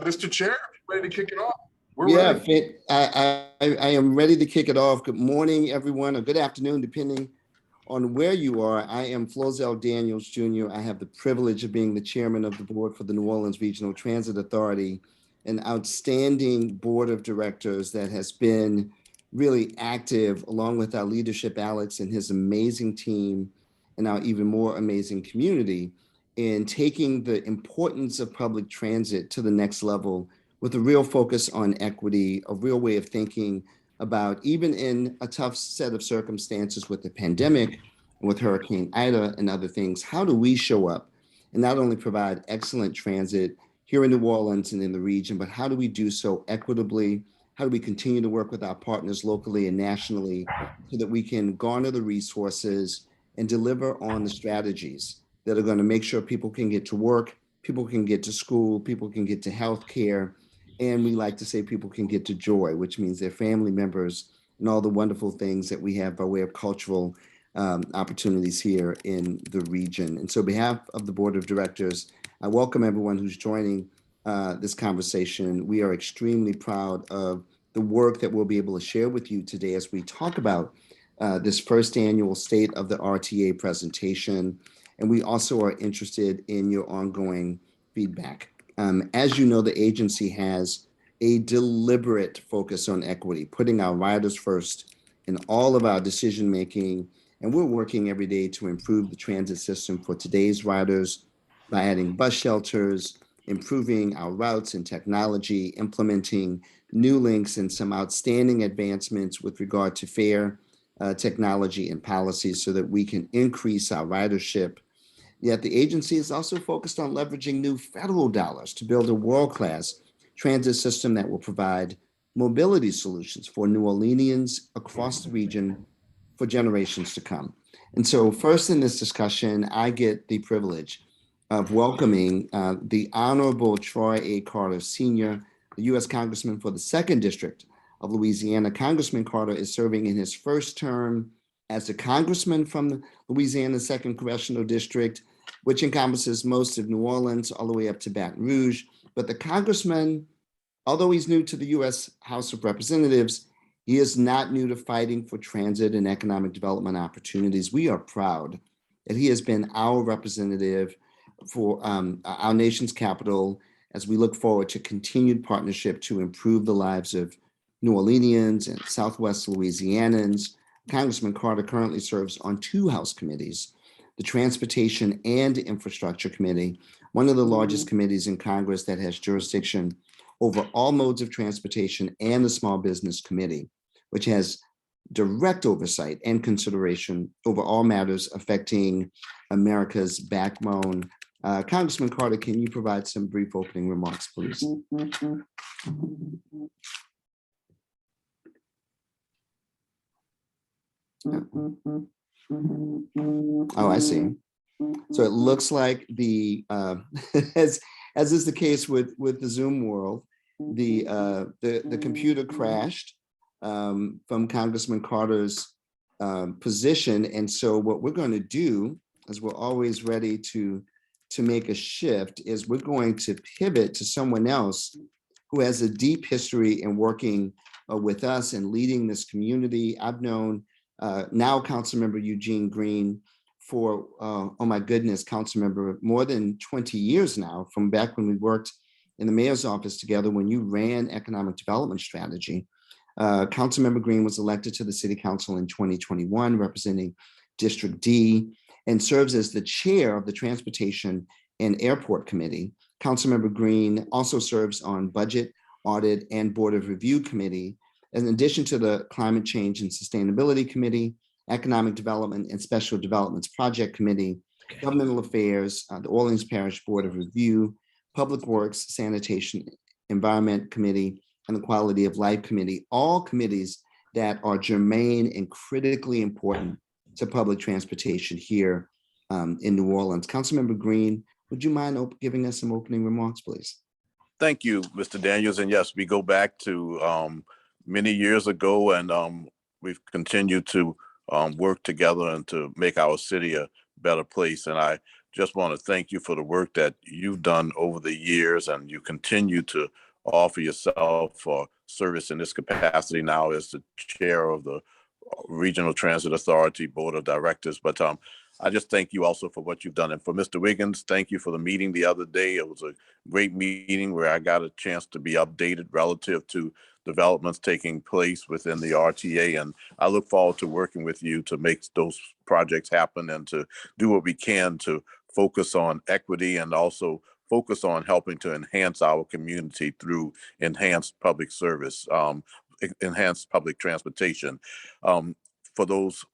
Mr. Chair, ready to kick it off? We're ready. I am ready to kick it off. Good morning, everyone, or good afternoon, depending on where you are. I am Flozell Daniels Jr. I have the privilege of being the chairman of the board for the New Orleans Regional Transit Authority, an outstanding board of directors that has been really active, along with our leadership, Alex, and his amazing team, and our even more amazing community, in taking the importance of public transit to the next level with a real focus on equity, a real way of thinking about, even in a tough set of circumstances with the pandemic and with Hurricane Ida and other things, how do we show up and not only provide excellent transit here in New Orleans and in the region, but how do we do so equitably? How do we continue to work with our partners locally and nationally so that we can garner the resources and deliver on the strategies that are going to make sure people can get to work, people can get to school, people can get to healthcare, and we like to say people can get to joy, which means their family members and all the wonderful things that we have by way of cultural opportunities here in the region. And so on behalf of the board of directors, I welcome everyone who's joining this conversation. We are extremely proud of the work that we'll be able to share with you today as we talk about this first annual State of the RTA presentation. And we also are interested in your ongoing feedback. As you know, the agency has a deliberate focus on equity, putting our riders first in all of our decision making. And we're working every day to improve the transit system for today's riders by adding bus shelters, improving our routes and technology, implementing new links, and some outstanding advancements with regard to fare technology and policies so that we can increase our ridership. Yet the agency is also focused on leveraging new federal dollars to build a world-class transit system that will provide mobility solutions for New Orleanians across the region for generations to come. And so first in this discussion, I get the privilege of welcoming the Honorable Troy A. Carter, Sr., the U.S. Congressman for the 2nd District of Louisiana. Congressman Carter is serving in his first term as a congressman from the Louisiana 2nd Congressional District, which encompasses most of New Orleans all the way up to Baton Rouge. But the congressman, although he's new to the U.S. House of Representatives, he is not new to fighting for transit and economic development opportunities. We are proud that he has been our representative for our nation's capital as we look forward to continued partnership to improve the lives of New Orleanians and Southwest Louisianans. Congressman Carter currently serves on 2 House committees, the Transportation and Infrastructure Committee, one of the largest committees in Congress that has jurisdiction over all modes of transportation, and the Small Business Committee, which has direct oversight and consideration over all matters affecting America's backbone. Congressman Carter, can you provide some brief opening remarks, please? Oh, I see. So it looks like the as is the case with the Zoom world, the computer crashed from Congressman Carter's position, and so what we're going to do, as we're always ready to make a shift, is we're going to pivot to someone else who has a deep history in working with us and leading this community. I've known now Councilmember Eugene Green for, oh my goodness, Councilmember, more than 20 years now, from back when we worked in the mayor's office together when you ran economic development strategy. Councilmember Green was elected to the city council in 2021, representing District D, and serves as the chair of the Transportation and Airport Committee. Councilmember Green also serves on Budget, Audit, and Board of Review Committee, in addition to the Climate Change and Sustainability Committee, Economic Development and Special Developments Project Committee, Governmental Affairs, the Orleans Parish Board of Review, Public Works, Sanitation, Environment Committee, and the Quality of Life Committee, all committees that are germane and critically important to public transportation here in New Orleans. Councilmember Green, would you mind giving us some opening remarks, please? Thank you, Mr. Daniels. And yes, we go back to many years ago, and we've continued to work together and to make our city a better place. And I just want to thank you for the work that you've done over the years, and you continue to offer yourself for service in this capacity now as the chair of the Regional Transit Authority Board of Directors. But I just thank you also for what you've done. And for Mr. Wiggins, thank you for the meeting the other day. It was a great meeting where I got a chance to be updated relative to developments taking place within the RTA. And I look forward to working with you to make those projects happen and to do what we can to focus on equity and also focus on helping to enhance our community through enhanced public service, enhanced public transportation. For those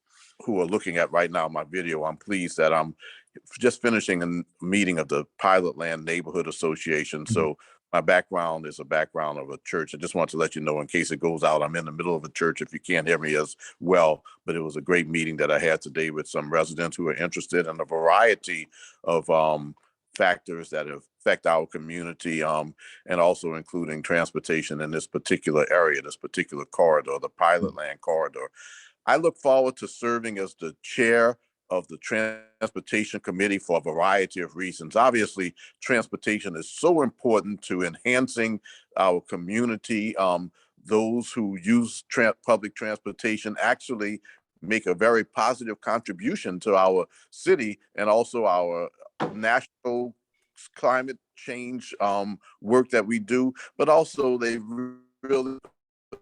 who are looking at right now my video, I'm pleased that I'm just finishing a meeting of the Pilot Land Neighborhood Association. So my background is a background of a church. I just want to let you know, in case it goes out, I'm in the middle of a church if you can't hear me as well. But it was a great meeting that I had today with some residents who are interested in a variety of factors that affect our community, and also including transportation in this particular area, this particular corridor, the Pilot Land corridor. I look forward to serving as the chair of the Transportation Committee for a variety of reasons. Obviously, transportation is so important to enhancing our community. Those who use public transportation actually make a very positive contribution to our city and also our national climate change work that we do, but also they really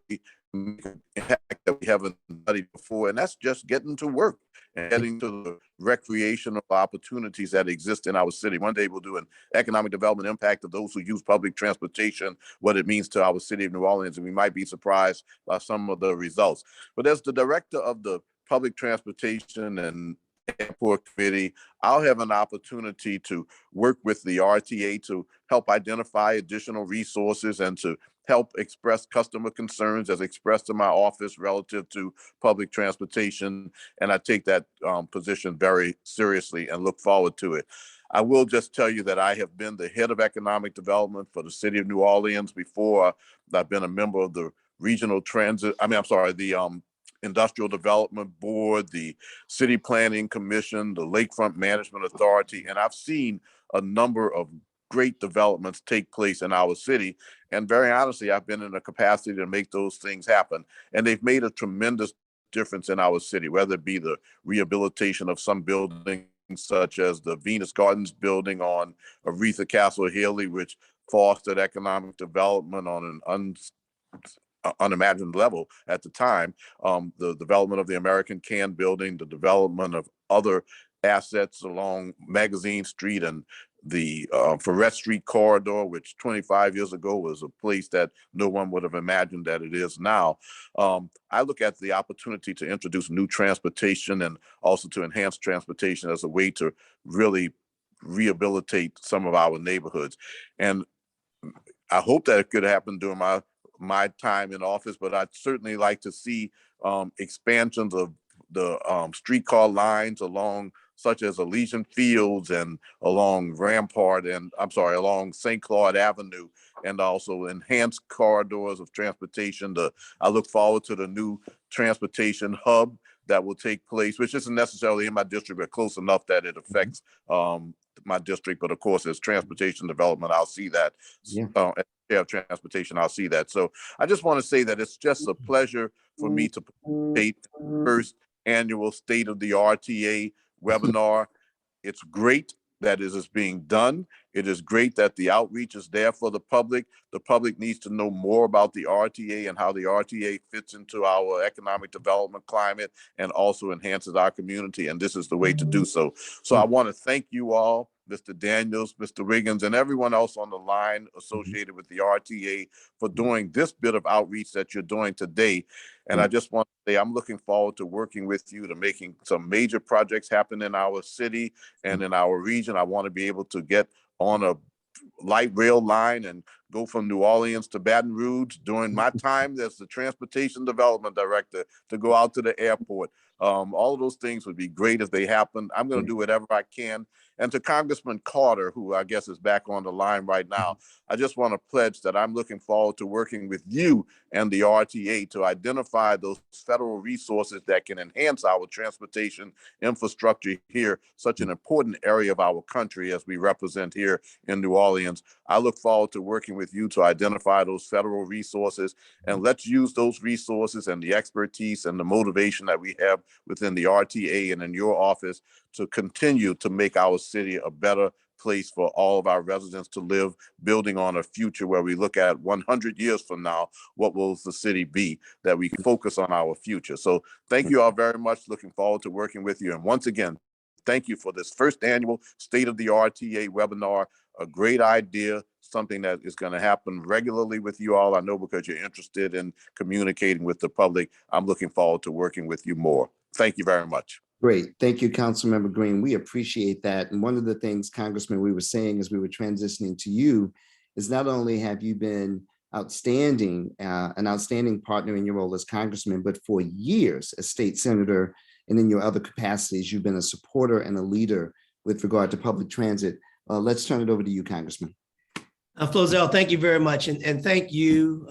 make an impact that we haven't studied before, and that's just getting to work and getting to the recreational opportunities that exist in our city. One day we'll do an economic development impact of those who use public transportation, what it means to our city of New Orleans, and we might be surprised by some of the results. But as the director of the Public Transportation and Airport Committee, I'll have an opportunity to work with the RTA to help identify additional resources and to help express customer concerns as expressed in my office relative to public transportation. And I take that position very seriously and look forward to it. I will just tell you that I have been the head of economic development for the city of New Orleans before. I've been a member of the regional transit, the Industrial Development Board, the City Planning Commission, the Lakefront Management Authority, and I've seen a number of great developments take place in our city. And very honestly, I've been in a capacity to make those things happen. And they've made a tremendous difference in our city, whether it be the rehabilitation of some buildings, such as the Venus Gardens building on Aretha Castle Haley, which fostered economic development on an unimagined level at the time, the development of the American Can building, the development of other assets along Magazine Street and the Ferret Street corridor, which 25 years ago was a place that no one would have imagined that it is now. I look at the opportunity to introduce new transportation and also to enhance transportation as a way to really rehabilitate some of our neighborhoods. And I hope that it could happen during my time in office, but I'd certainly like to see expansions of the streetcar lines along such as Elysian Fields and along along St. Claude Avenue, and also enhanced corridors of transportation. I look forward to the new transportation hub that will take place, which isn't necessarily in my district, but close enough that it affects my district. But of course, as transportation development, I'll see that. Yeah. As chair of transportation, I'll see that. So I just want to say that it's just a pleasure for me to participate in the first annual State of the RTA webinar. It's great that it is being done. It is great that the outreach is there for the public. The public needs to know more about the RTA and how the RTA fits into our economic development climate and also enhances our community. And this is the way to do so. So I want to thank you all, Mr. Daniels, Mr. Wiggins, and everyone else on the line associated with the RTA for doing this bit of outreach that you're doing today. And I just want to say I'm looking forward to working with you to making some major projects happen in our city and in our region. I want to be able to get on a light rail line and go from New Orleans to Baton Rouge during my time as the transportation development director to go out to the airport. All of those things would be great if they happen. I'm going to do whatever I can. And to Congressman Carter, who I guess is back on the line right now, I just want to pledge that I'm looking forward to working with you and the RTA to identify those federal resources that can enhance our transportation infrastructure here, such an important area of our country as we represent here in New Orleans. I look forward to working with you to identify those federal resources, and let's use those resources and the expertise and the motivation that we have within the RTA and in your office to continue to make our city a better place for all of our residents to live, building on a future where we look at 100 years from now, what will the city be, that we focus on our future. So thank you all very much. Looking forward to working with you. And once again, thank you for this first annual State of the RTA webinar. A great idea, something that is going to happen regularly with you all. I know because you're interested in communicating with the public. I'm looking forward to working with you more. Thank you very much. Great. Thank you, Councilmember Green. We appreciate that. And one of the things, Congressman, we were saying as we were transitioning to you is not only have you been outstanding, an outstanding partner in your role as Congressman, but for years as state senator and in your other capacities, you've been a supporter and a leader with regard to public transit. Let's turn it over to you, Congressman. Flozell, thank you very much. And thank you,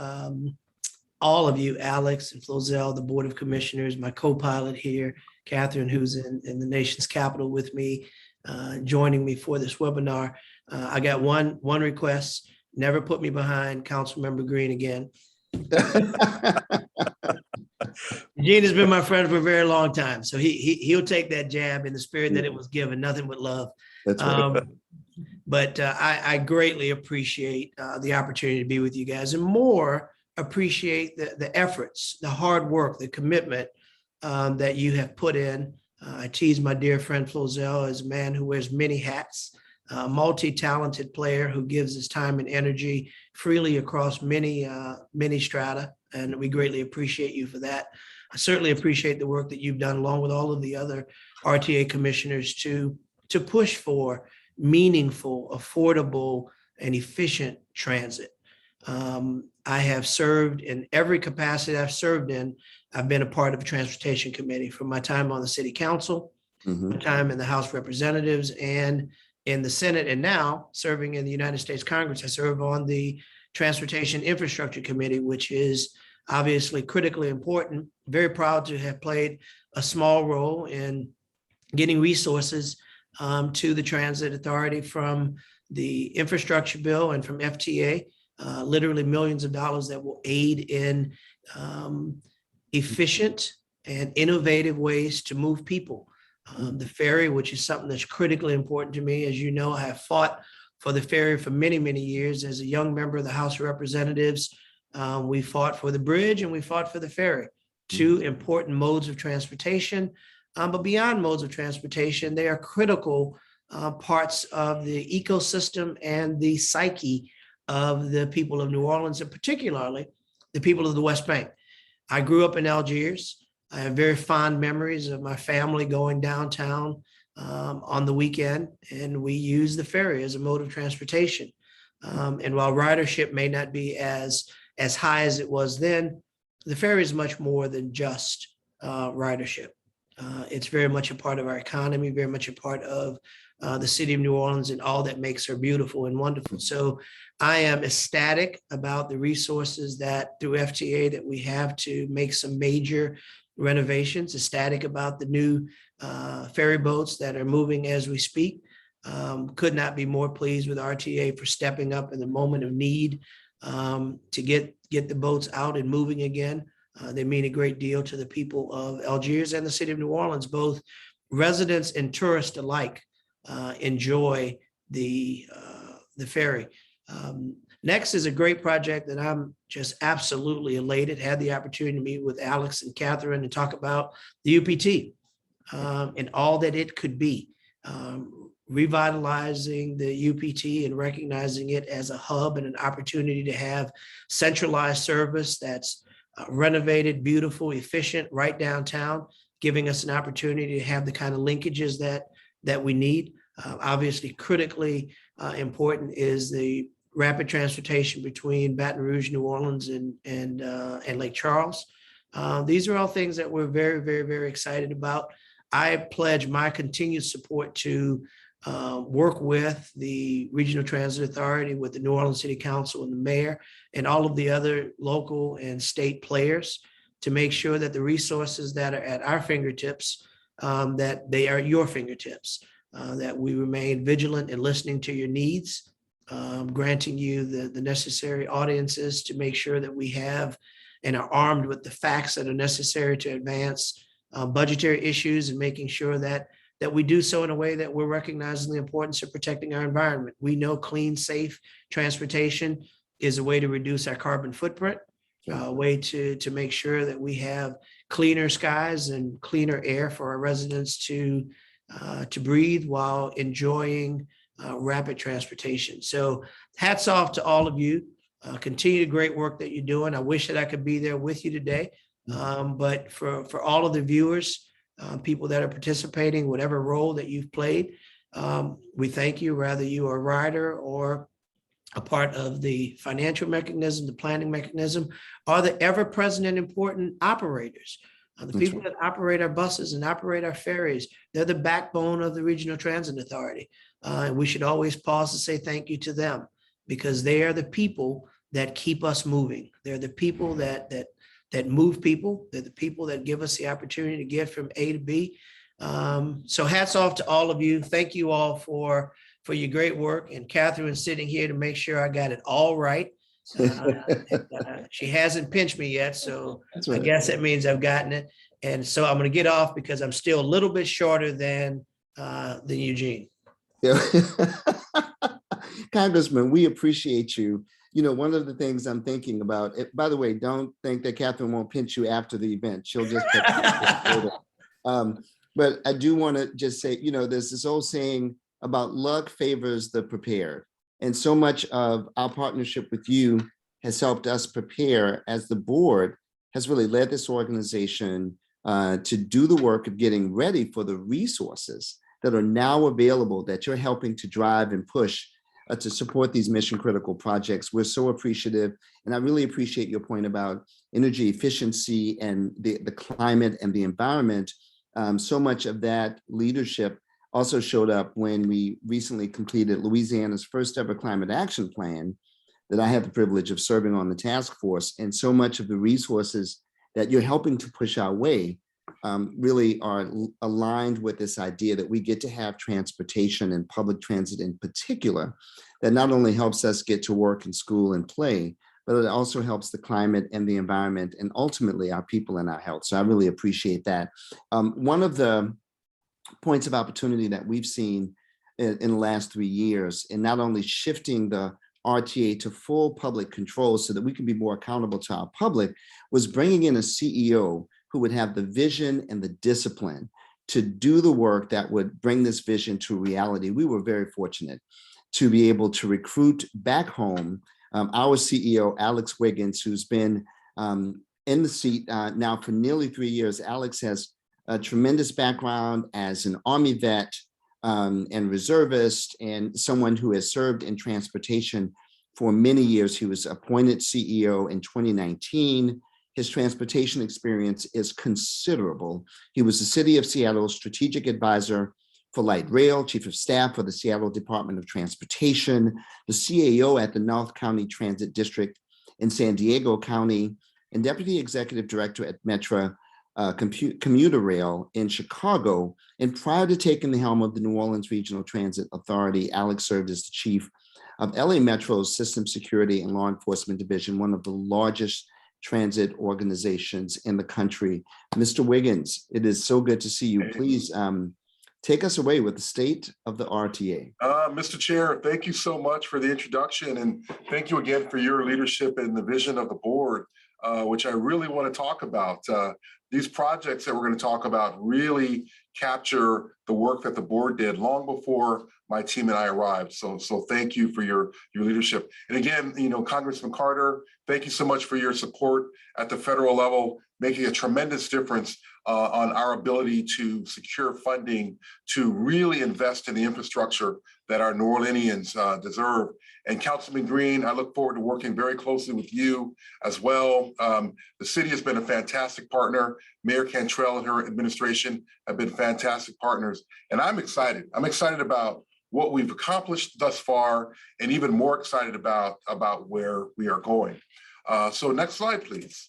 all of you, Alex and Flozell, the Board of Commissioners, my co-pilot here, Catherine, who's in the nation's capital with me, joining me for this webinar. I got one request: never put me behind Councilmember Green again. Gene has been my friend for a very long time, so he'll take that jab in the spirit that it was given, nothing but love. That's right. But I greatly appreciate the opportunity to be with you guys, and more appreciate the efforts, the hard work, the commitment that you have put in. I tease my dear friend Flozell as a man who wears many hats, a multi-talented player who gives his time and energy freely across many strata, and we greatly appreciate you for that. I certainly appreciate the work that you've done along with all of the other RTA commissioners to push for meaningful, affordable, and efficient transit. I have served in every capacity I've served in. I've been a part of the Transportation Committee from my time on the City Council, my time in the House of Representatives and in the Senate, and now serving in the United States Congress. I serve on the Transportation Infrastructure Committee, which is obviously critically important. Very proud to have played a small role in getting resources to the Transit Authority from the infrastructure bill and from FTA, literally millions of dollars that will aid in efficient and innovative ways to move people. The ferry, which is something that's critically important to me. As you know, I have fought for the ferry for many, many years. As a young member of the House of Representatives, we fought for the bridge and we fought for the ferry, two important modes of transportation. But beyond modes of transportation, they are critical parts of the ecosystem and the psyche of the people of New Orleans, and particularly the people of the West Bank. I grew up in Algiers. I have very fond memories of my family going downtown on the weekend, and we use the ferry as a mode of transportation. And while ridership may not be as high as it was then, the ferry is much more than just ridership. It's very much a part of our economy, very much a part of the city of New Orleans and all that makes her beautiful and wonderful. So I am ecstatic about the resources that through FTA that we have to make some major renovations, ecstatic about the new ferry boats that are moving as we speak. Could not be more pleased with RTA for stepping up in the moment of need to get the boats out and moving again. They mean a great deal to the people of Algiers and the city of New Orleans. Both residents and tourists alike enjoy the ferry. Next is a great project that I'm just absolutely elated. Had the opportunity to meet with Alex and Catherine and talk about the UPT and all that it could be. Revitalizing the UPT and recognizing it as a hub and an opportunity to have centralized service that's renovated, beautiful, efficient, right downtown, giving us an opportunity to have the kind of linkages that we need. Obviously, critically important is the rapid transportation between Baton Rouge, New Orleans, and Lake Charles. These are all things that we're very, very, very excited about. I pledge my continued support to work with the Regional Transit Authority, with the New Orleans City Council and the mayor, and all of the other local and state players to make sure that the resources that are at our fingertips, that they are at your fingertips, that we remain vigilant in listening to your needs, granting you the necessary audiences to make sure that we have and are armed with the facts that are necessary to advance budgetary issues, and making sure that we do so in a way that we're recognizing the importance of protecting our environment. We know clean, safe transportation is a way to reduce our carbon footprint, a way to make sure that we have cleaner skies and cleaner air for our residents to breathe while enjoying rapid transportation. So hats off to all of you. Continue the great work that you're doing. I wish that I could be there with you today. But for all of the viewers, people that are participating, whatever role that you've played, we thank you, whether you are a rider or a part of the financial mechanism, the planning mechanism, or the ever-present and important operators. The people that operate our buses and operate our ferries, they're the backbone of the Regional Transit Authority. And we should always pause to say thank you to them, because they are the people that keep us moving. They're the people that move people. They're the people that give us the opportunity to get from A to B. So hats off to all of you. Thank you all for your great work. And Catherine sitting here to make sure I got it all right. She hasn't pinched me yet, so I guess that means I've gotten it. And so I'm going to get off because I'm still a little bit shorter than Eugene. Yeah. Congressman, we appreciate you. You know, one of the things I'm thinking about, by the way, don't think that Catherine won't pinch you after the event. She'll just but I do want to just say, you know, there's this old saying about luck favors the prepared. And so much of our partnership with you has helped us prepare, as the board has really led this organization to do the work of getting ready for the resources that are now available, that you're helping to drive and push to support these mission critical projects. We're so appreciative. And I really appreciate your point about energy efficiency and the climate and the environment. So much of that leadership also showed up when we recently completed Louisiana's first ever climate action plan that I had the privilege of serving on the task force. And so much of the resources that you're helping to push our way really are aligned with this idea that we get to have transportation, and public transit in particular, that not only helps us get to work and school and play, but it also helps the climate and the environment and ultimately our people and our health. So I really appreciate that. One of the points of opportunity that we've seen in the last 3 years, in not only shifting the RTA to full public control so that we can be more accountable to our public, was bringing in a CEO who would have the vision and the discipline to do the work that would bring this vision to reality. We were very fortunate to be able to recruit back home our CEO, Alex Wiggins, who's been in the seat now for nearly 3 years. Alex has a tremendous background as an Army vet and reservist, and someone who has served in transportation for many years. He was appointed CEO in 2019. His transportation experience is considerable. He was the City of Seattle strategic advisor for light rail, chief of staff for the Seattle Department of Transportation, the CAO at the North County Transit District in San Diego County, and deputy executive director at Metra Commuter Rail in Chicago. And prior to taking the helm of the New Orleans Regional Transit Authority, Alex served as the chief of LA Metro's System Security and Law Enforcement Division, one of the largest transit organizations in the country. Mr. Wiggins, it is so good to see you. Please take us away with the state of the RTA. Mr. Chair, thank you so much for the introduction, and thank you again for your leadership and the vision of the board, which I really want to talk about. these projects that we're going to talk about really capture the work that the board did long before my team and I arrived. So thank you for your leadership. And again, Congressman Carter, thank you so much for your support at the federal level, making a tremendous difference on our ability to secure funding to really invest in the infrastructure that our New Orleanians deserve. And Councilman Green, I look forward to working very closely with you as well. The city has been a fantastic partner. Mayor Cantrell and her administration have been fantastic partners. And I'm excited. I'm excited about what we've accomplished thus far, and even more excited about where we are going. So next slide, please.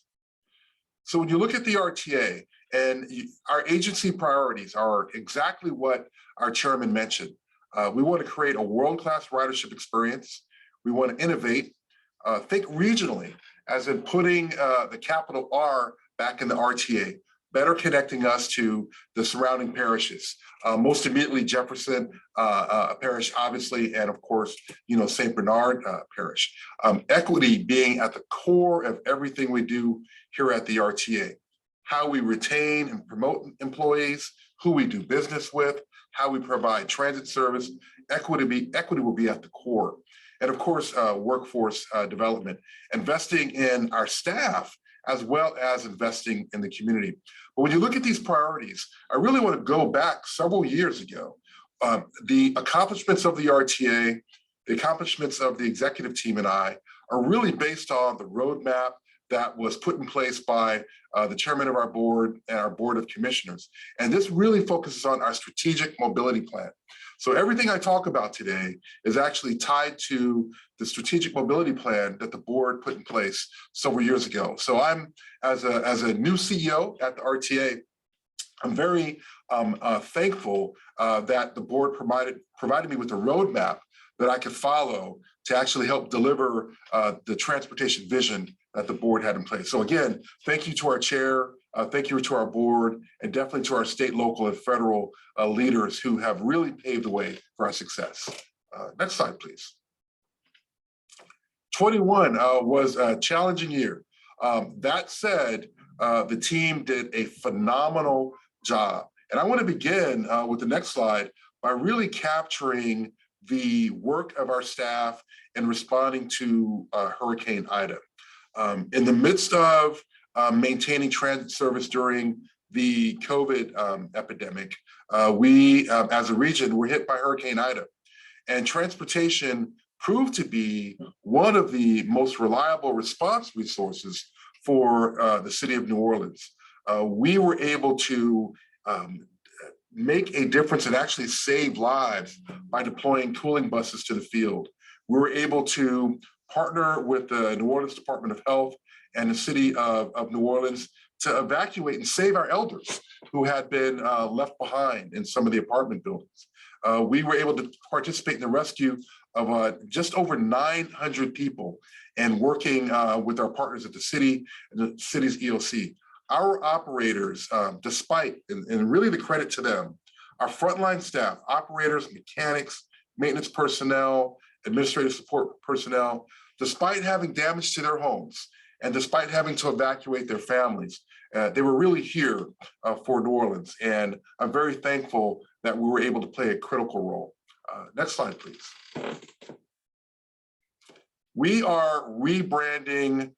So when you look at the RTA, and our agency priorities are exactly what our chairman mentioned. We want to create a world-class ridership experience. We want to innovate, think regionally, as in putting the capital R back in the RTA, better connecting us to the surrounding parishes, most immediately Jefferson Parish, obviously, and of course, St. Bernard Parish. Equity being at the core of everything we do here at the RTA. How we retain and promote employees, who we do business with, how we provide transit service, equity will be at the core. And of course, workforce development, investing in our staff, as well as investing in the community. But when you look at these priorities, I really want to go back several years ago. The accomplishments of the RTA, the accomplishments of the executive team and I are really based on the roadmap that was put in place by the chairman of our board and our board of commissioners. And this really focuses on our strategic mobility plan. So everything I talk about today is actually tied to the strategic mobility plan that the board put in place several years ago. So I'm, as a new CEO at the RTA, I'm very thankful that the board provided me with a roadmap that I could follow to actually help deliver the transportation vision that the board had in place. So again, thank you to our chair, thank you to our board, and definitely to our state, local, and federal leaders who have really paved the way for our success. Next slide, please. 21 was a challenging year. That said, the team did a phenomenal job. And I want to begin with the next slide by really capturing the work of our staff in responding to Hurricane Ida. In the midst of maintaining transit service during the COVID epidemic, we, as a region, were hit by Hurricane Ida. And transportation proved to be one of the most reliable response resources for the city of New Orleans. We were able to make a difference and actually save lives by deploying cooling buses to the field. We were able to partner with the New Orleans Department of Health and the city of New Orleans to evacuate and save our elders who had been left behind in some of the apartment buildings. We were able to participate in the rescue of just over 900 people and working with our partners at the city and the city's EOC. Our operators, despite, and really the credit to them, our frontline staff, operators, mechanics, maintenance personnel, administrative support personnel, despite having damage to their homes and despite having to evacuate their families, they were really here for New Orleans. And I'm very thankful that we were able to play a critical role. Next slide, please. We are rebranding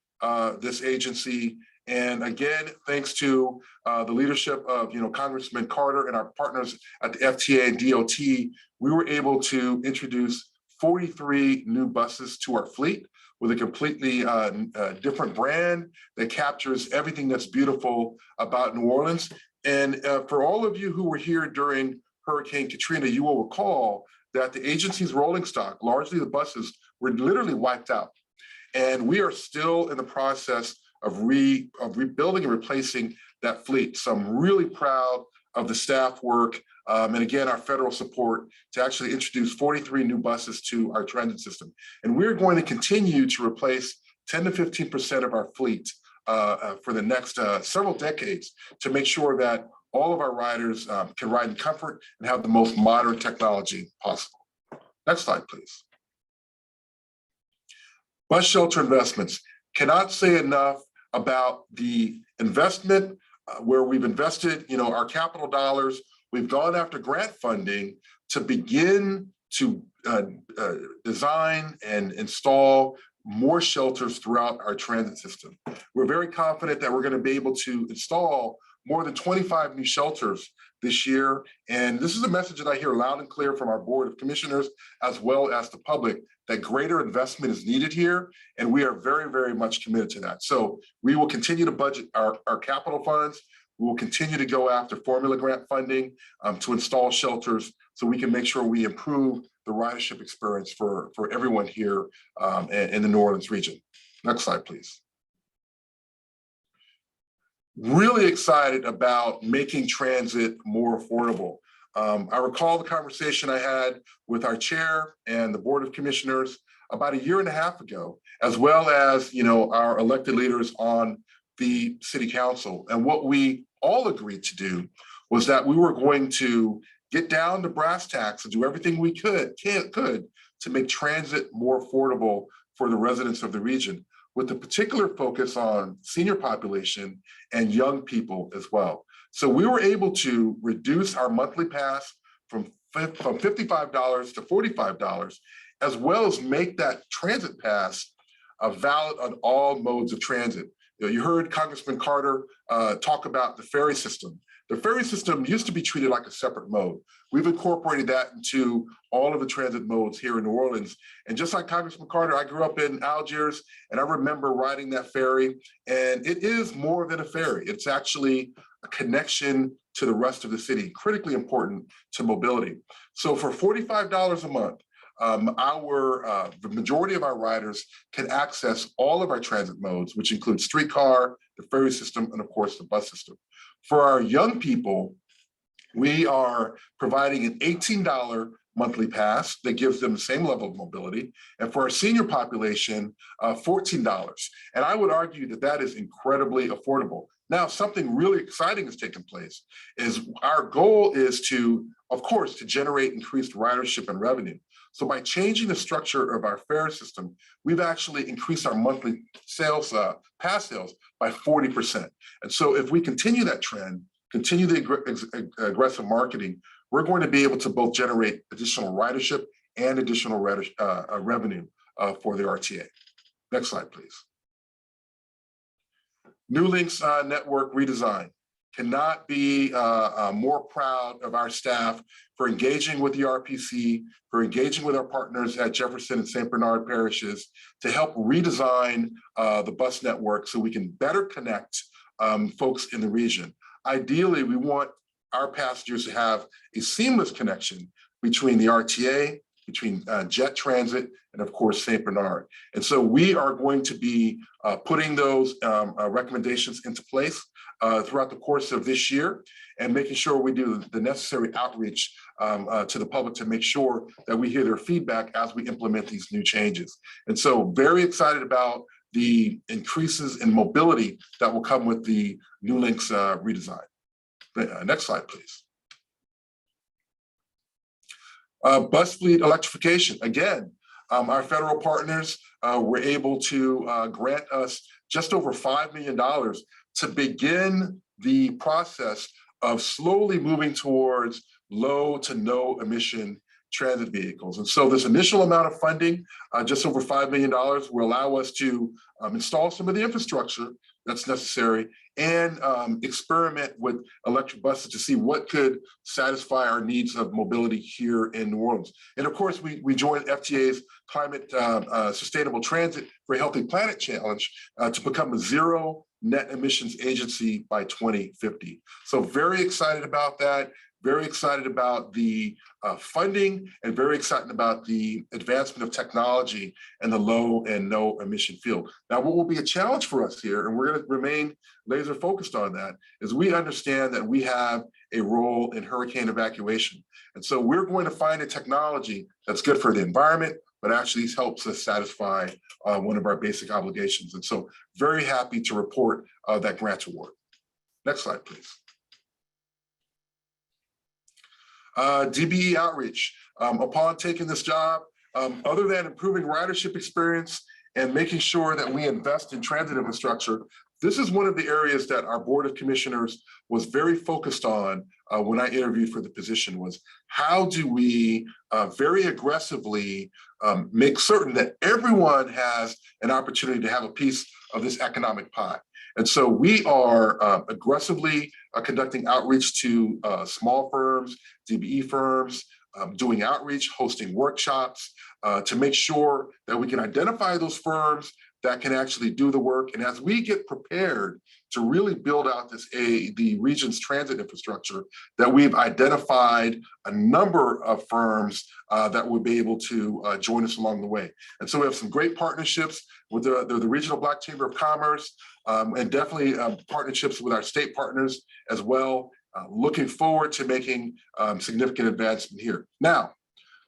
this agency. And again, thanks to the leadership of Congressman Carter and our partners at the FTA and DOT, we were able to introduce 43 new buses to our fleet with a completely different brand that captures everything that's beautiful about New Orleans. And for all of you who were here during Hurricane Katrina, you will recall that the agency's rolling stock, largely the buses, were literally wiped out. And we are still in the process of rebuilding and replacing that fleet. So I'm really proud of the staff work and again, our federal support to actually introduce 43 new buses to our transit system. And we're going to continue to replace 10 to 15% of our fleet for the next several decades to make sure that all of our riders can ride in comfort and have the most modern technology possible. Next slide, please. Bus shelter investments. Cannot say enough about the investment where we've invested, our capital dollars. We've gone after grant funding to begin to design and install more shelters throughout our transit system. We're very confident that we're going to be able to install more than 25 new shelters this year. And this is a message that I hear loud and clear from our Board of Commissioners, as well as the public, that greater investment is needed here. And we are very, very much committed to that. So we will continue to budget our capital funds. We will continue to go after formula grant funding to install shelters so we can make sure we improve the ridership experience for everyone here in the New Orleans region. Next slide, please. Really excited about making transit more affordable. I recall the conversation I had with our chair and the Board of Commissioners about a year and a half ago, as well as our elected leaders on the City Council. And what we all agreed to do was that we were going to get down to brass tacks and do everything we could to make transit more affordable for the residents of the region, with a particular focus on senior population and young people as well. So we were able to reduce our monthly pass from $55 to $45, as well as make that transit pass valid on all modes of transit. You heard Congressman Carter talk about the ferry system. The ferry system used to be treated like a separate mode. We've incorporated that into all of the transit modes here in New Orleans. And just like Congressman Carter, I grew up in Algiers, and I remember riding that ferry. And it is more than a ferry. It's actually a connection to the rest of the city, critically important to mobility. So for $45 a month, the majority of our riders can access all of our transit modes, which include streetcar, the ferry system, and of course the bus system. For our young people, we are providing an $18 monthly pass that gives them the same level of mobility. And for our senior population, $14. And I would argue that that is incredibly affordable. Now, something really exciting has taken place. Our goal is to, of course, to generate increased ridership and revenue. So by changing the structure of our fare system, we've actually increased our monthly sales, pass sales by 40%. And so if we continue that trend, continue the aggressive marketing, we're going to be able to both generate additional ridership and additional revenue for the RTA. Next slide, please. New Links network redesign. Cannot be more proud of our staff for engaging with the RPC, for engaging with our partners at Jefferson and St. Bernard parishes to help redesign the bus network so we can better connect folks in the region. Ideally, we want our passengers to have a seamless connection between the RTA, between jet transit, and of course, St. Bernard. And so we are going to be putting those recommendations into place throughout the course of this year and making sure we do the necessary outreach to the public to make sure that we hear their feedback as we implement these new changes. And so very excited about the increases in mobility that will come with the New Links redesign. Next slide, please. Bus fleet electrification. Again, our federal partners were able to grant us just over $5 million to begin the process of slowly moving towards low to no emission transit vehicles. And so this initial amount of funding, just over $5 million, will allow us to install some of the infrastructure that's necessary and experiment with electric buses to see what could satisfy our needs of mobility here in New Orleans. And of course, we joined FTA's Climate Sustainable Transit for a Healthy Planet Challenge to become a zero net emissions agency by 2050. So very excited about that. Very excited about the funding and very excited about the advancement of technology in the low and no emission field. Now, what will be a challenge for us here, and we're going to remain laser focused on that, is we understand that we have a role in hurricane evacuation. And so we're going to find a technology that's good for the environment, but actually helps us satisfy one of our basic obligations. And so very happy to report that grant award. Next slide, please. DBE outreach. Upon taking this job, other than improving ridership experience and making sure that we invest in transit infrastructure, This is one of the areas that our Board of Commissioners was very focused on when I interviewed for the position, was how do we very aggressively make certain that everyone has an opportunity to have a piece of this economic pie. And so we are aggressively conducting outreach to small firms, DBE firms, doing outreach, hosting workshops to make sure that we can identify those firms that can actually do the work. And as we get prepared to really build out the region's transit infrastructure, that we've identified a number of firms that will be able to join us along the way. And so we have some great partnerships with the Regional Black Chamber of Commerce, and definitely partnerships with our state partners as well. Looking forward to making significant advancement here. Now,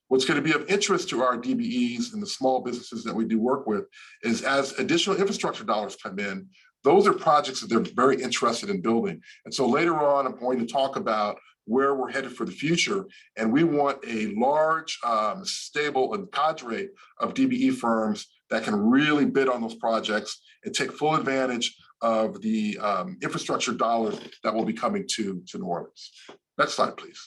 what's going to be of interest to our DBEs and the small businesses that we do work with is as additional infrastructure dollars come in, those are projects that they're very interested in building. And so later on, I'm going to talk about where we're headed for the future. And we want a large, stable and cadre of DBE firms that can really bid on those projects and take full advantage of the infrastructure dollars that will be coming to New Orleans. Next slide, please.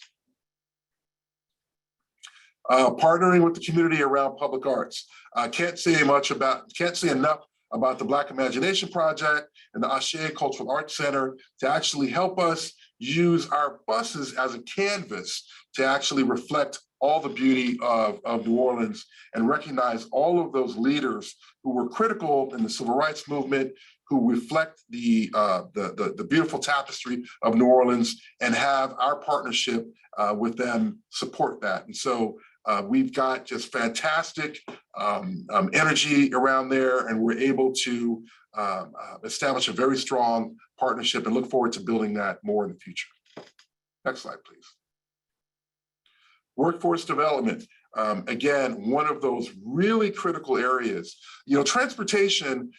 Partnering with the community around public arts. Can't say enough about the Black Imagination Project and the Ashe Cultural Arts Center to actually help us use our buses as a canvas to actually reflect all the beauty of New Orleans and recognize all of those leaders who were critical in the civil rights movement, who reflect the beautiful tapestry of New Orleans, and have our partnership with them support that. And so we've got just fantastic energy around there, and we're able to establish a very strong partnership and look forward to building that more in the future. Next slide, please. Workforce development. Again, one of those really critical areas. You know, transportation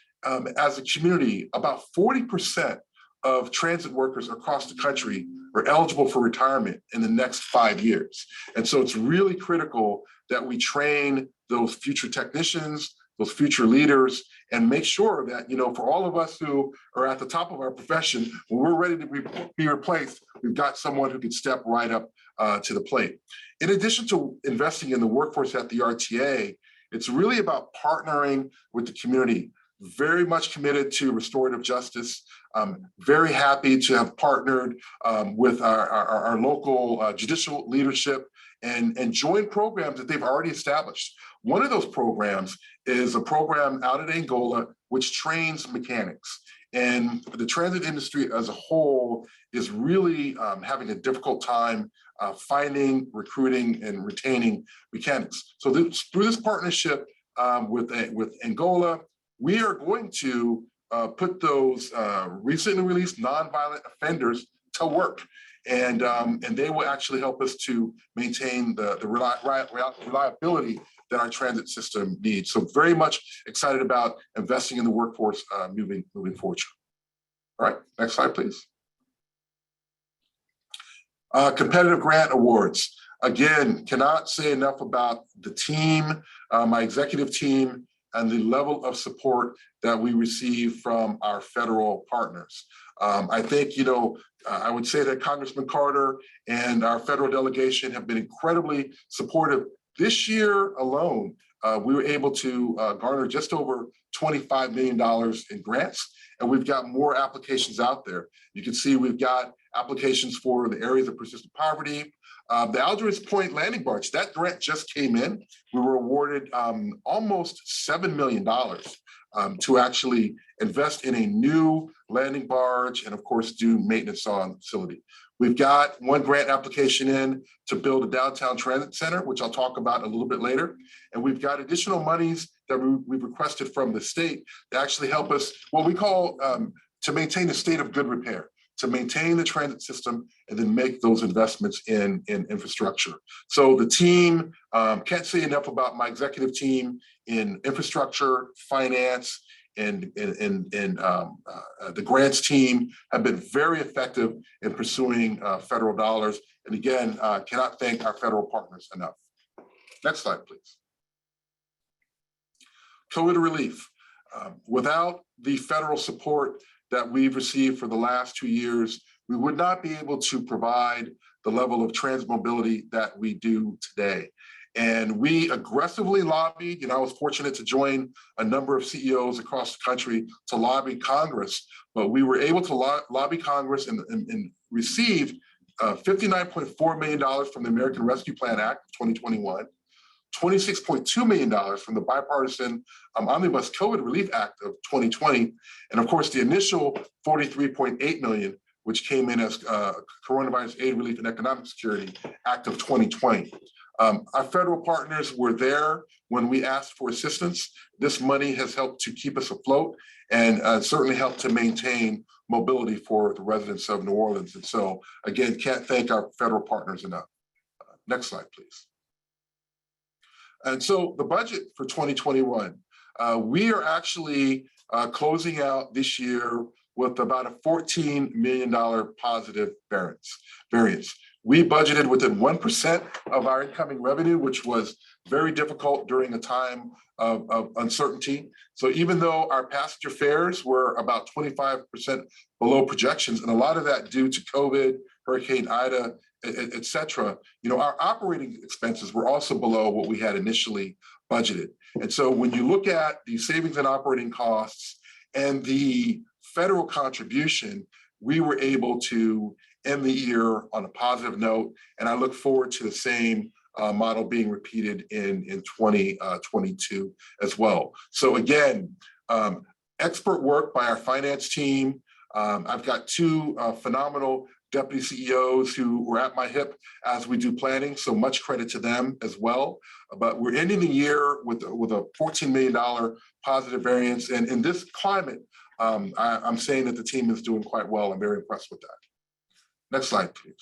as a community, about 40% of transit workers across the country are eligible for retirement in the next 5 years. And so it's really critical that we train those future technicians, those future leaders, and make sure that, you know, for all of us who are at the top of our profession, when we're ready to be replaced, we've got someone who can step right up to the plate. In addition to investing in the workforce at the RTA, it's really about partnering with the community. Very much committed to restorative justice. Very happy to have partnered with our local judicial leadership and join programs that they've already established. One of those programs is a program out at Angola, which trains mechanics. And the transit industry as a whole is really having a difficult time finding, recruiting, and retaining mechanics. So through this partnership with Angola, we are going to put those recently released nonviolent offenders to work. And they will actually help us to maintain the reliability that our transit system needs. So very much excited about investing in the workforce moving forward. All right, next slide, please. Competitive grant awards. Again, cannot say enough about the team, my executive team, and the level of support that we receive from our federal partners. I think, you know, I would say that Congressman Carter and our federal delegation have been incredibly supportive. This year alone, we were able to garner just over $25 million in grants, and we've got more applications out there. You can see we've got applications for the areas of persistent poverty. The Algiers Point landing barge, that grant just came in. We were awarded almost $7 million to actually invest in a new landing barge and, of course, do maintenance on the facility. We've got one grant application in to build a downtown transit center, which I'll talk about a little bit later. And we've got additional monies that we've requested from the state to actually help us, what we call to maintain a state of good repair, to maintain the transit system and then make those investments in infrastructure. So the team, can't say enough about my executive team in infrastructure, finance, and the grants team have been very effective in pursuing federal dollars. And again, cannot thank our federal partners enough. Next slide, please. COVID relief. Without the federal support that we've received for the last 2 years, we would not be able to provide the level of transmobility that we do today. And we aggressively lobbied. I was fortunate to join a number of CEOs across the country to lobby Congress, but we were able to lobby Congress and receive $59.4 million from the American Rescue Plan Act of 2021, $26.2 million from the bipartisan Omnibus COVID Relief Act of 2020, and of course the initial $43.8 million, which came in as Coronavirus Aid, Relief, and Economic Security Act of 2020. Our federal partners were there when we asked for assistance. This money has helped to keep us afloat and certainly helped to maintain mobility for the residents of New Orleans. And so, again, can't thank our federal partners enough. Next slide, please. And so the budget for 2021, we are actually closing out this year with about a $14 million positive variance. We budgeted within 1% of our incoming revenue, which was very difficult during a time of uncertainty. So even though our passenger fares were about 25% below projections, and a lot of that due to COVID, Hurricane Ida, et cetera, our operating expenses were also below what we had initially budgeted. And so when you look at the savings and operating costs and the federal contribution, we were able to end the year on a positive note. And I look forward to the same model being repeated in 2022 as well. So again, expert work by our finance team. I've got two phenomenal deputy CEOs who were at my hip as we do planning, so much credit to them as well. But we're ending the year with a $14 million positive variance. And in this climate, I'm saying that the team is doing quite well. I'm very impressed with that. Next slide, please.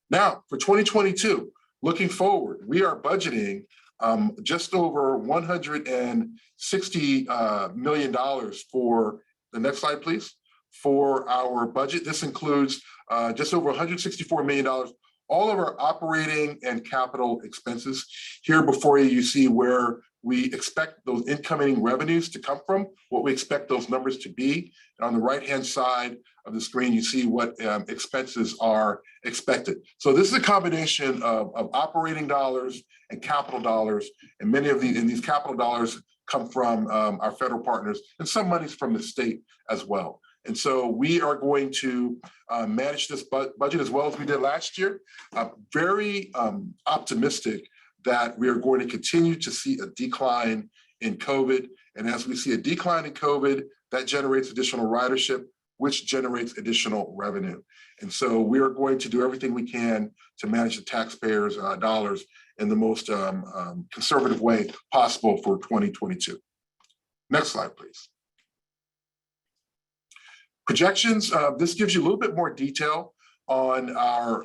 Now, for 2022, looking forward, we are budgeting just over $160 million for the next slide, please. For our budget, this includes just over $164 million, all of our operating and capital expenses. Here before you, you see where we expect those incoming revenues to come from, what we expect those numbers to be. And on the right-hand side of the screen, you see what expenses are expected. So this is a combination of operating dollars and capital dollars, and many of these capital dollars come from our federal partners, and some money's from the state as well. And so we are going to manage this budget as well as we did last year. Very optimistic that we are going to continue to see a decline in COVID. And as we see a decline in COVID, that generates additional ridership, which generates additional revenue. And so we are going to do everything we can to manage the taxpayers' dollars in the most conservative way possible for 2022. Next slide, please. Projections, this gives you a little bit more detail on our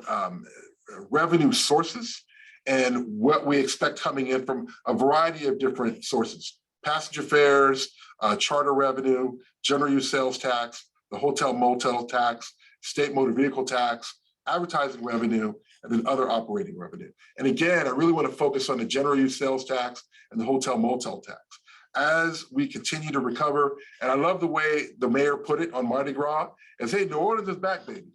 revenue sources and what we expect coming in from a variety of different sources: passenger fares, charter revenue, general use sales tax, the hotel motel tax, state motor vehicle tax, advertising revenue, and then other operating revenue. And again, I really want to focus on the general use sales tax and the hotel motel tax. As we continue to recover, and I love the way the mayor put it on Mardi Gras, as hey, New Orleans is back, baby.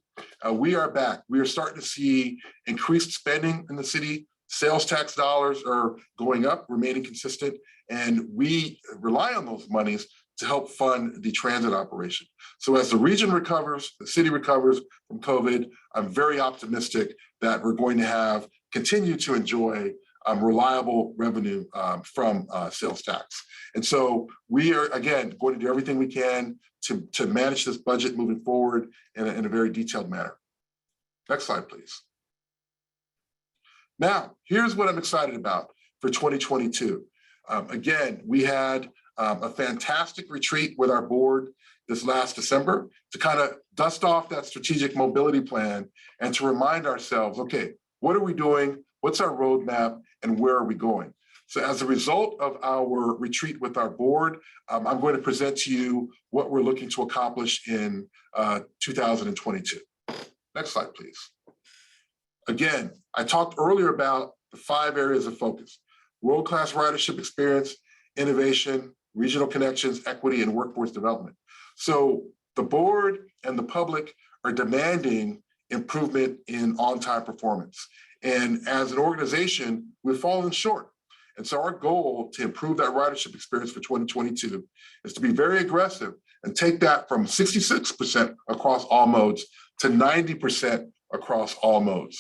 We are back. We are starting to see increased spending in the city. Sales tax dollars are going up, remaining consistent, and we rely on those monies to help fund the transit operation. So as the region recovers, the city recovers from COVID, I'm very optimistic that we're going to continue to enjoy reliable revenue from sales tax. And so we are, again, going to do everything we can to manage this budget moving forward in a very detailed manner. Next slide, please. Now, here's what I'm excited about for 2022. Again, we had a fantastic retreat with our board this last December to kind of dust off that strategic mobility plan and to remind ourselves, okay, what are we doing? What's our roadmap and where are we going? So as a result of our retreat with our board, I'm going to present to you what we're looking to accomplish in 2022. Next slide, please. Again, I talked earlier about the 5 areas of focus: world-class ridership experience, innovation, regional connections, equity, and workforce development. So The board and the public are demanding improvement in on-time performance. And as an organization, we've fallen short. And so our goal to improve that ridership experience for 2022 is to be very aggressive and take that from 66% across all modes to 90% across all modes.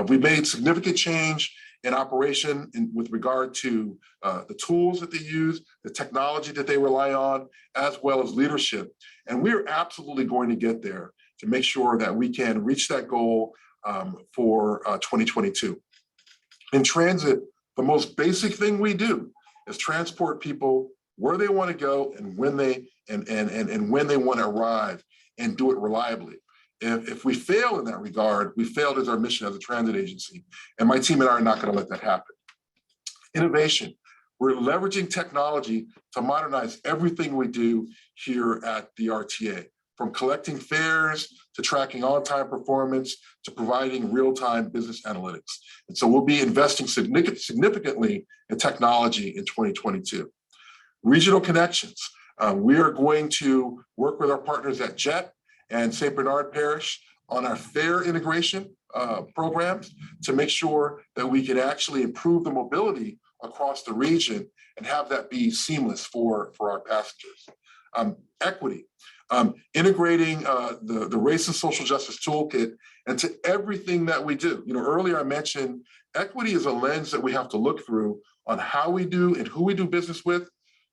We made significant change in operation with regard to the tools that they use, the technology that they rely on, as well as leadership. And we're absolutely going to get there to make sure that we can reach that goal for 2022. In transit, the most basic thing we do is transport people where they want to go and when they when they want to arrive, and do it reliably. If we fail in that regard, we failed as our mission as a transit agency, and my team and I are not going to let that happen. Innovation. We're leveraging technology to modernize everything we do here at the RTA, from collecting fares to tracking on-time performance to providing real-time business analytics. And so we'll be investing significantly in technology in 2022. Regional connections. We are going to work with our partners at JET and St. Bernard Parish on our fare integration programs to make sure that we can actually improve the mobility across the region and have that be seamless for our passengers. Equity. Integrating the race and social justice toolkit into everything that we do. Earlier I mentioned equity is a lens that we have to look through on how we do and who we do business with,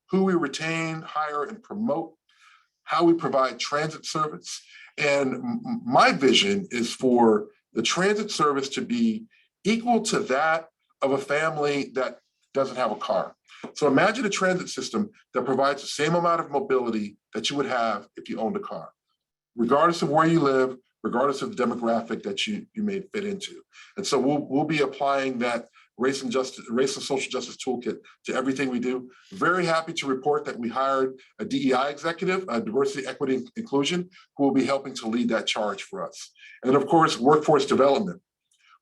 who we retain, hire, and promote, how we provide transit service. And my vision is for the transit service to be equal to that of a family that doesn't have a car. So imagine a transit system that provides the same amount of mobility that you would have if you owned a car, regardless of where you live, regardless of the demographic that you may fit into. And so we'll be applying that race and social justice toolkit to everything we do. Very happy to report that we hired a DEI executive, diversity, equity, and inclusion, who will be helping to lead that charge for us. And then of course, workforce development.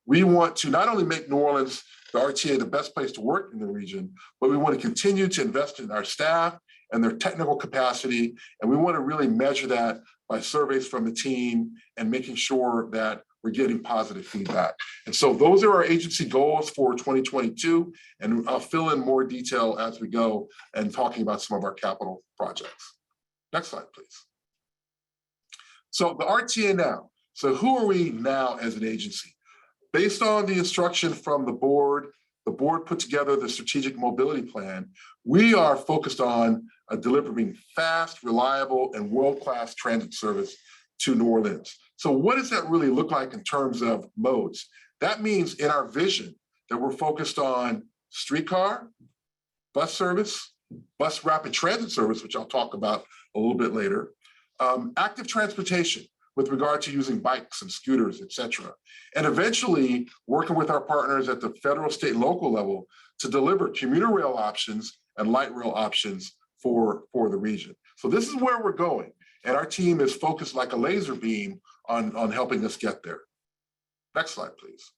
We want to not only make New Orleans, the RTA, the best place to work in the region, but we want to continue to invest in our staff and their technical capacity. And we want to really measure that by surveys from the team and making sure that we're getting positive feedback. And so those are our agency goals for 2022. And I'll fill in more detail as we go and talking about some of our capital projects. Next slide, please. So the RTA now. So who are we now as an agency? Based on the instruction from the board put together the strategic mobility plan. We are focused on delivering fast, reliable, and world-class transit service to New Orleans. So what does that really look like in terms of modes? That means in our vision that we're focused on streetcar, bus service, bus rapid transit service, which I'll talk about a little bit later, active transportation with regard to using bikes and scooters, et cetera. And eventually working with our partners at the federal, state, and local level to deliver commuter rail options and light rail options for the region. So this is where we're going. And our team is focused like a laser beam on helping us get there. Next slide, please.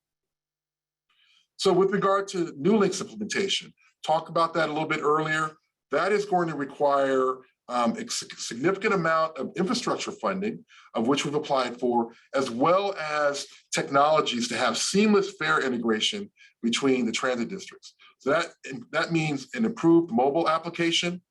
So with regard to New Links implementation, talk about that a little bit earlier. That is going to require a significant amount of infrastructure funding, of which we've applied for, as well as technologies to have seamless fare integration between the transit districts. So that means an improved mobile application.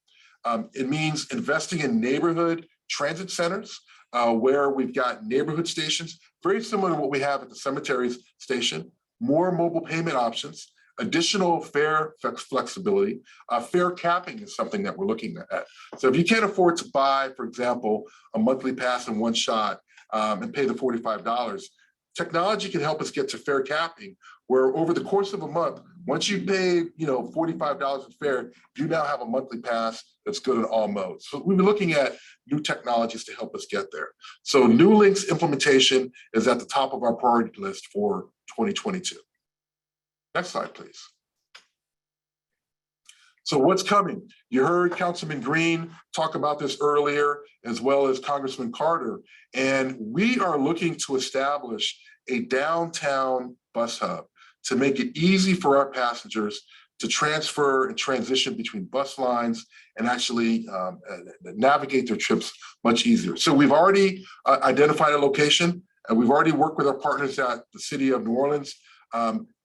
It means investing in neighborhood transit centers where we've got neighborhood stations, very similar to what we have at the cemeteries station, more mobile payment options, additional fare flexibility. Fare capping is something that we're looking at. So if you can't afford to buy, for example, a monthly pass in one shot and pay the $45, technology can help us get to fare capping, where over the course of a month, once you pay $45 in fare, you now have a monthly pass that's good in all modes. So we've been looking at new technologies to help us get there. So New Links implementation is at the top of our priority list for 2022. Next slide, please. So what's coming? You heard Councilman Green talk about this earlier, as well as Congressman Carter, and we are looking to establish a downtown bus hub to make it easy for our passengers to transfer and transition between bus lines and actually navigate their trips much easier. So we've already identified a location, and we've already worked with our partners at the city of New Orleans.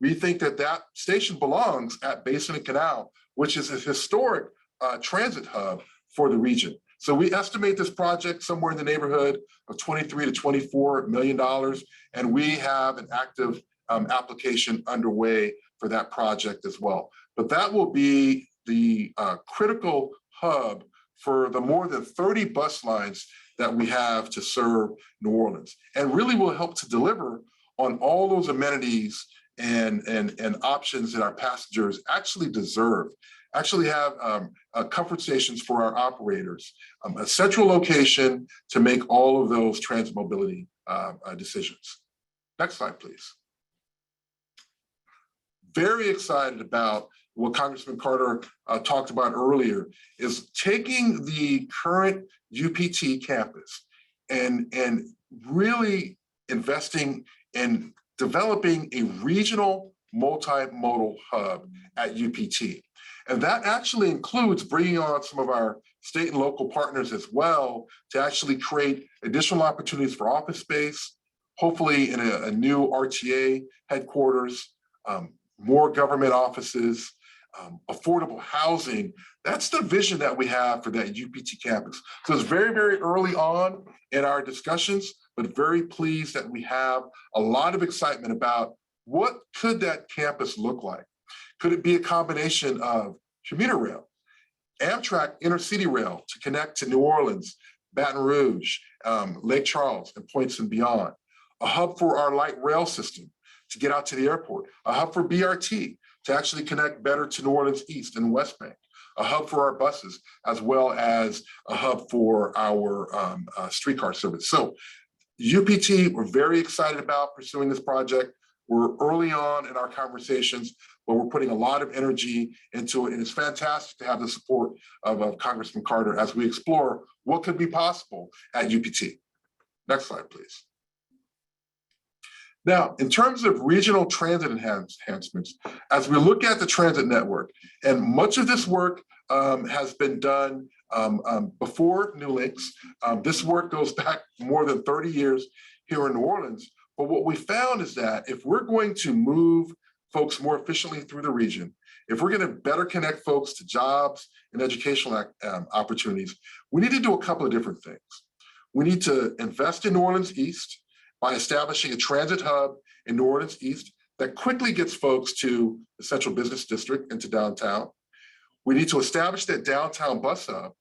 We think that that station belongs at Basin and Canal, which is a historic transit hub for the region. So we estimate this project somewhere in the neighborhood of $23 to $24 million, and we have an active application underway for that project as well. But that will be the critical hub for the more than 30 bus lines that we have to serve New Orleans, and really will help to deliver on all those amenities and options that our passengers actually deserve. Actually have comfort stations for our operators, a central location to make all of those transmobility decisions. Next slide, please. Very excited about what Congressman Carter talked about earlier, is taking the current UPT campus and really investing in developing a regional multimodal hub at UPT. And that actually includes bringing on some of our state and local partners as well to actually create additional opportunities for office space, hopefully in a new RTA headquarters, more government offices, affordable housing. That's the vision that we have for that UPT campus. So it's very, very early on in our discussions, but very pleased that we have a lot of excitement about what could that campus look like. Could it be a combination of commuter rail, Amtrak intercity rail to connect to New Orleans, Baton Rouge, Lake Charles, and points and beyond? A hub for our light rail system to get out to the airport, a hub for BRT to actually connect better to New Orleans East and West Bank, a hub for our buses, as well as a hub for our streetcar service. So UPT, we're very excited about pursuing this project. We're early on in our conversations, but we're putting a lot of energy into it. And it's fantastic to have the support of Congressman Carter as we explore what could be possible at UPT. Next slide, please. Now, in terms of regional transit enhancements, as we look at the transit network, and much of this work has been done before New Links. This work goes back more than 30 years here in New Orleans. But what we found is that if we're going to move folks more efficiently through the region, if we're going to better connect folks to jobs and educational opportunities, we need to do a couple of different things. We need to invest in New Orleans East by establishing a transit hub in New Orleans East that quickly gets folks to the Central Business District and to downtown. We need to establish that downtown bus hub.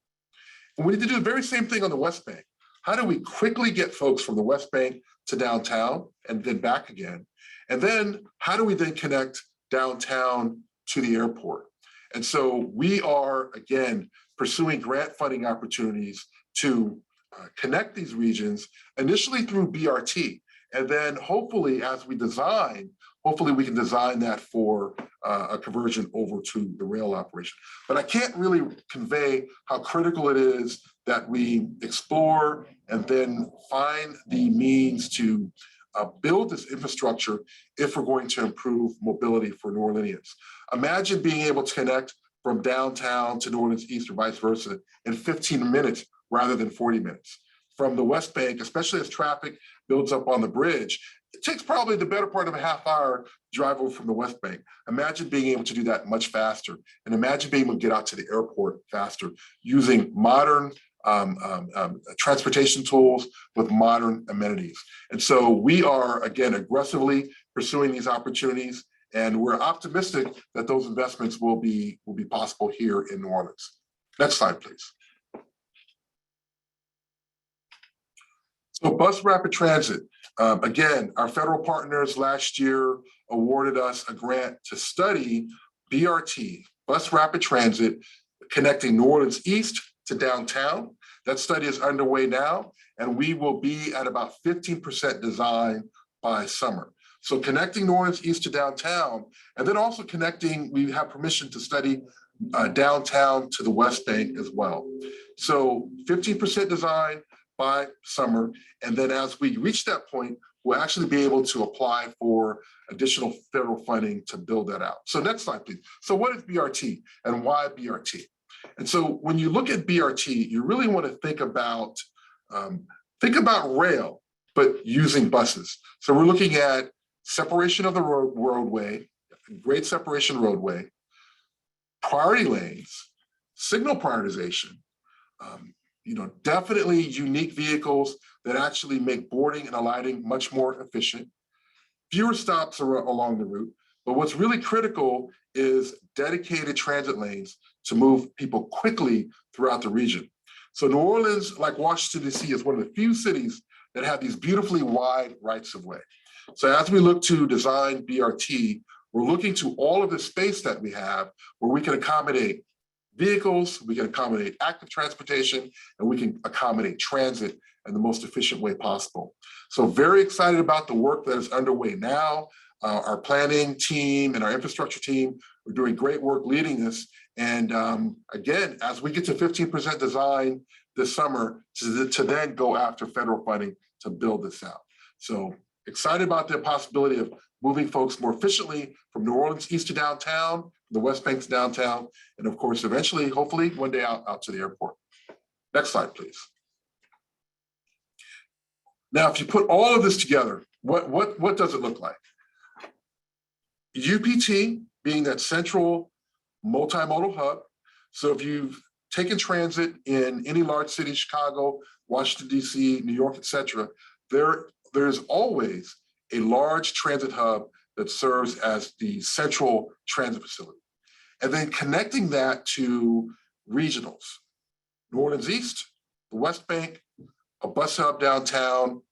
And we need to do the very same thing on the West Bank. How do we quickly get folks from the West Bank to downtown and then back again? And then how do we then connect downtown to the airport? And so we are, again, pursuing grant funding opportunities to connect these regions, initially through BRT. And then hopefully as we design, hopefully we can design that for a conversion over to the rail operation. But I can't really convey how critical it is that we explore and then find the means to build this infrastructure if we're going to improve mobility for New Orleanians. Imagine being able to connect from downtown to New Orleans East or vice versa in 15 minutes rather than 40 minutes. From the West Bank, especially as traffic builds up on the bridge, it takes probably the better part of a half hour drive over from the West Bank. Imagine being able to do that much faster, and imagine being able to get out to the airport faster using modern transportation tools with modern amenities. And so we are, again, aggressively pursuing these opportunities, and we're optimistic that those investments will be possible here in New Orleans. Next slide, please. So bus rapid transit, again, our federal partners last year awarded us a grant to study BRT, bus rapid transit, connecting New Orleans East to downtown. That study is underway now, and we will be at about 15% design by summer. So connecting New Orleans East to downtown, and then also connecting, we have permission to study downtown to the West Bank as well. So 15% design by summer, and then as we reach that point, will actually be able to apply for additional federal funding to build that out. So next slide, please. So what is BRT and why BRT? And so when you look at BRT, you really want to think about rail, but using buses. So we're looking at separation of the roadway, grade separation roadway, priority lanes, signal prioritization, definitely unique vehicles that actually make boarding and alighting much more efficient, fewer stops along the route. But what's really critical is dedicated transit lanes to move people quickly throughout the region. So New Orleans, like Washington, D.C., is one of the few cities that have these beautifully wide rights of way. So as we look to design BRT, we're looking to all of the space that we have where we can accommodate vehicles, we can accommodate active transportation, and we can accommodate transit in the most efficient way possible. So very excited about the work that is underway now. Our planning team and our infrastructure team are doing great work leading this. And again, as we get to 15% design this summer, to then go after federal funding to build this out. So excited about the possibility of moving folks more efficiently from New Orleans east to downtown, the West Bank to downtown, and of course, eventually, hopefully, one day out to the airport. Next slide, please. Now, if you put all of this together, what does it look like? UPT being that central multimodal hub. So if you've taken transit in any large city, Chicago, Washington, D.C., New York, et cetera, there's always a large transit hub that serves as the central transit facility. And then connecting that to regionals, New Orleans East, the West Bank, a bus hub downtown,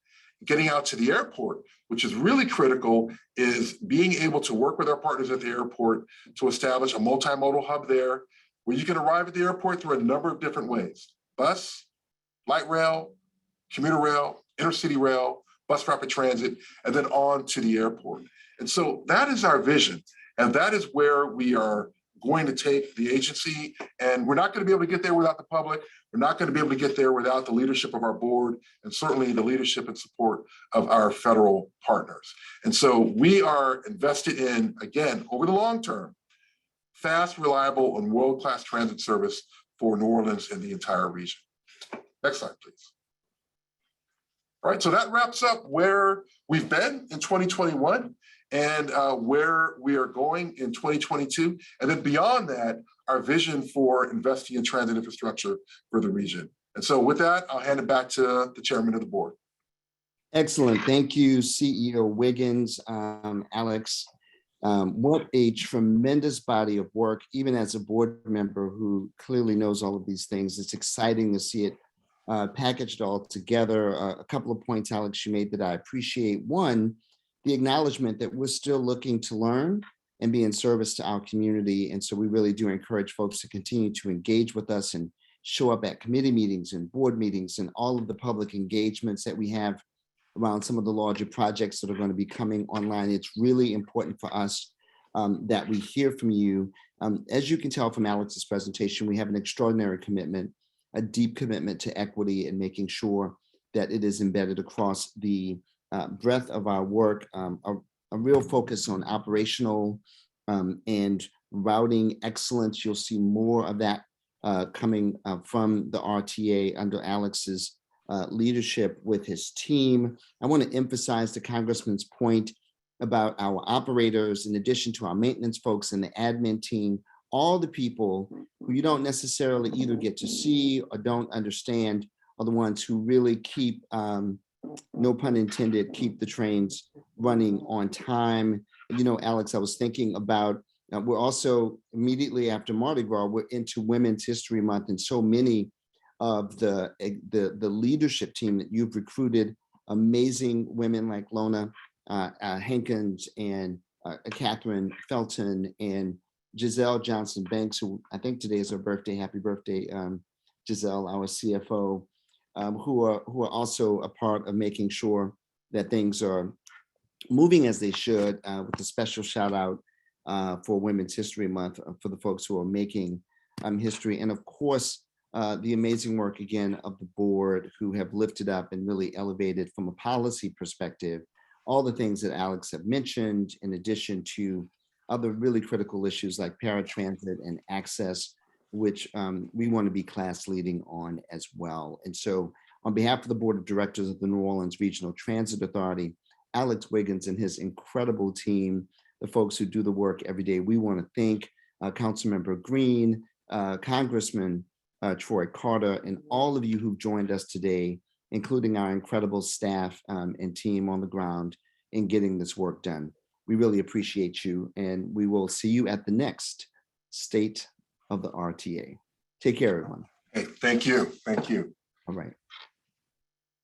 getting out to the airport, which is really critical, is being able to work with our partners at the airport to establish a multimodal hub there where you can arrive at the airport through a number of different ways: bus, light rail, commuter rail, intercity rail, bus rapid transit, and then on to the airport. And so that is our vision. And that is where we are going to take the agency. And we're not going to be able to get there without the public. We're not going to be able to get there without the leadership of our board, and certainly the leadership and support of our federal partners. And so we are invested in, again, over the long term, fast, reliable, and world-class transit service for New Orleans and the entire region. Next slide, please. All right, so that wraps up where we've been in 2021 and where we are going in 2022. And then beyond that, our vision for investing in transit infrastructure for the region. And so with that, I'll hand it back to the chairman of the board. Excellent. Thank you, CEO Wiggins, Alex. What a tremendous body of work, even as a board member who clearly knows all of these things. It's exciting to see it packaged all together. A couple of points, Alex, you made that I appreciate. One, the acknowledgement that we're still looking to learn and be in service to our community. And so we really do encourage folks to continue to engage with us and show up at committee meetings and board meetings and all of the public engagements that we have around some of the larger projects that are going to be coming online. It's really important for us that we hear from you. As you can tell from Alex's presentation, we have an extraordinary commitment, a deep commitment to equity and making sure that it is embedded across the breadth of our work, a real focus on operational and routing excellence. You'll see more of that coming from the RTA under Alex's leadership with his team. I want to emphasize the Congressman's point about our operators, in addition to our maintenance folks and the admin team, all the people who you don't necessarily either get to see or don't understand are the ones who really keep, no pun intended, keep the trains running on time. You know, Alex, I was thinking about, we're also immediately after Mardi Gras, we're into Women's History Month, and so many of the leadership team that you've recruited, amazing women like Lona Hankins and Catherine Felton and Giselle Johnson Banks, who I think today is her birthday. Happy birthday, Giselle, our CFO, who are also a part of making sure that things are moving as they should, with a special shout out for Women's History Month for the folks who are making history. And of course, the amazing work again of the board, who have lifted up and really elevated from a policy perspective all the things that Alex have mentioned, in addition to other really critical issues like paratransit and access, which we want to be class leading on as well. And so on behalf of the Board of Directors of the New Orleans Regional Transit Authority, Alex Wiggins and his incredible team, the folks who do the work every day, we want to thank Councilmember Green, Congressman Troy Carter, and all of you who've joined us today, including our incredible staff and team on the ground in getting this work done. We really appreciate you, and we will see you at the next State of the RTA. Take care, everyone. Hey, thank you. Thank you. All right.